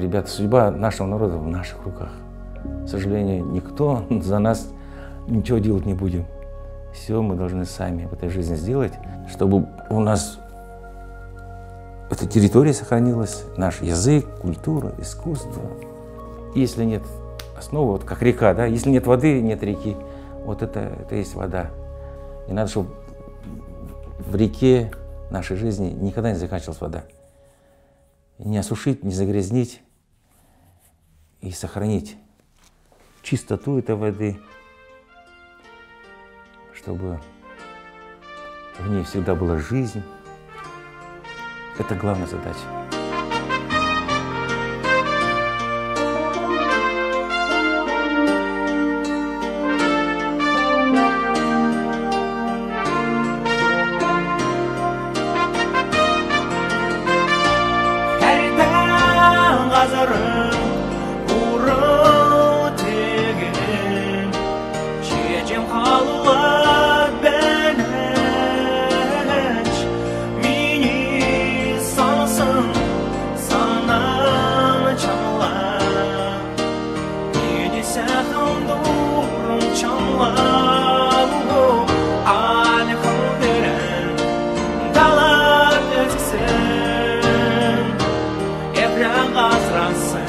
Ребята, судьба нашего народа в наших руках. К сожалению, никто за нас ничего делать не будем. Все мы должны сами в этой жизни сделать, чтобы у нас эта территория сохранилась, наш язык, культура, искусство. Если нет основы, вот как река, да, если нет воды, нет реки, вот это есть вода. И надо, чтобы в реке нашей жизни никогда не заканчивалась вода. И не осушить, не загрязнить и сохранить чистоту этой воды, чтобы в ней всегда была жизнь. Это главная задача. Разрасы